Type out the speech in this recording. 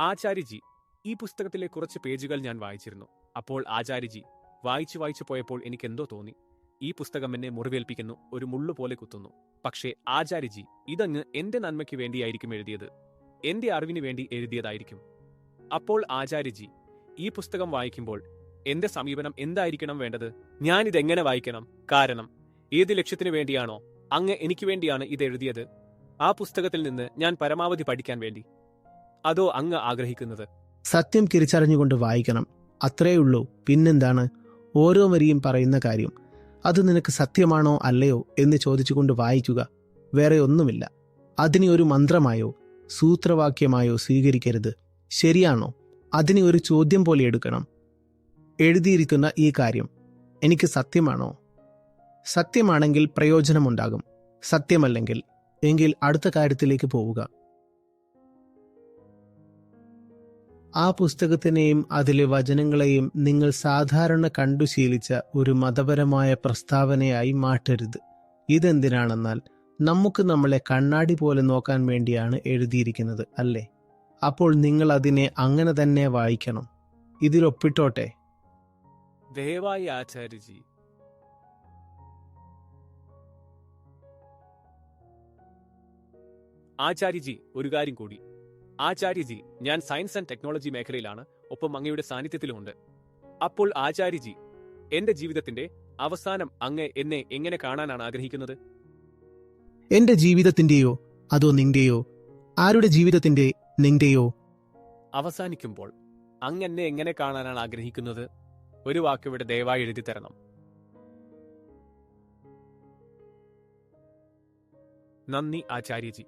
ആചാര്യജി, ഈ പുസ്തകത്തിലെ കുറച്ച് പേജുകൾ ഞാൻ വായിച്ചിരുന്നു. അപ്പോൾ ആചാര്യജി, വായിച്ചു പോയപ്പോൾ എനിക്കെന്തോ തോന്നി. ഈ പുസ്തകം എന്നെ മുറിവേൽപ്പിക്കുന്നു, ഒരു മുള്ളുപോലെ കുത്തുന്നു. പക്ഷേ ആചാര്യജി, ഇതങ്ങ് എന്റെ നന്മയ്ക്ക് വേണ്ടിയായിരിക്കും എഴുതിയത്, എന്റെ അറിവിന് വേണ്ടി എഴുതിയതായിരിക്കും. അപ്പോൾ ആചാര്യജി, ഈ പുസ്തകം വായിക്കുമ്പോൾ എന്റെ സമീപനം എന്തായിരിക്കണം വേണ്ടത്? ഞാനിതെങ്ങനെ വായിക്കണം? കാരണം ഏത് ലക്ഷ്യത്തിനു വേണ്ടിയാണോ അങ്ങ് എനിക്ക് വേണ്ടിയാണ് ഇത് എഴുതിയത്, ആ പുസ്തകത്തിൽ നിന്ന് ഞാൻ പരമാവധി പഠിക്കാൻ വേണ്ടി, അതോ അങ്ങ് ആഗ്രഹിക്കുന്നത്? സത്യം തിരിച്ചറിഞ്ഞുകൊണ്ട് വായിക്കണം, അത്രയുള്ളൂ. പിന്നെന്താണ്? ഓരോ വരിയും പറയുന്ന കാര്യം അത് നിനക്ക് സത്യമാണോ അല്ലയോ എന്ന് ചോദിച്ചുകൊണ്ട് വായിക്കുക, വേറെ ഒന്നുമില്ല. അതിനെ ഒരു മന്ത്രമായോ സൂത്രവാക്യമായോ സ്വീകരിക്കരുത്. ശരിയാണോ? അതിനെ ഒരു ചോദ്യം പോലെ എടുക്കണം. എഴുതിയിരിക്കുന്ന ഈ കാര്യം എനിക്ക് സത്യമാണോ? സത്യമാണെങ്കിൽ പ്രയോജനമുണ്ടാകും, സത്യമല്ലെങ്കിൽ എങ്കിൽ അടുത്ത കാര്യത്തിലേക്ക് പോവുക. ആ പുസ്തകത്തിനെയും അതിലെ വചനങ്ങളെയും നിങ്ങൾ സാധാരണ കണ്ടു ശീലിച്ച ഒരു മതപരമായ പ്രസ്താവനയായി മാറ്റരുത്. ഇതെന്തിനാണെന്നാൽ നമുക്ക് നമ്മളെ കണ്ണാടി പോലെ നോക്കാൻ വേണ്ടിയാണ് എഴുതിയിരിക്കുന്നത്, അല്ലേ? അപ്പോൾ നിങ്ങൾ അതിനെ അങ്ങനെ തന്നെ വായിക്കണം. ഇതിലൊപ്പിട്ടോട്ടെ. ദയവായി ആചാര്യജി. ആചാര്യജി, ഒരു കാര്യം കൂടി. ആചാര്യജി, ഞാൻ സയൻസ് ആൻഡ് ടെക്നോളജി മേഖലയിലാണ്, ഒപ്പം അങ്ങയുടെ സാന്നിധ്യത്തിലുമുണ്ട്. അപ്പോൾ ആചാര്യജി, എന്റെ ജീവിതത്തിന്റെ അവസാനം അങ്ങ് എന്നെ എങ്ങനെ കാണാനാണ് ആഗ്രഹിക്കുന്നത്? എന്റെ ജീവിതത്തിന്റെയോ അതോ നിന്റെയോ? ആരുടെ ജീവിതത്തിന്റെ? നിന്റെയോ? അവസാനിക്കുമ്പോൾ അങ്ങ് എന്നെ എങ്ങനെ കാണാനാണ് ആഗ്രഹിക്കുന്നത്? ഒരു വാക്കിവിടെ ദയവായി എഴുതി തരണം. നന്ദി ആചാര്യജി.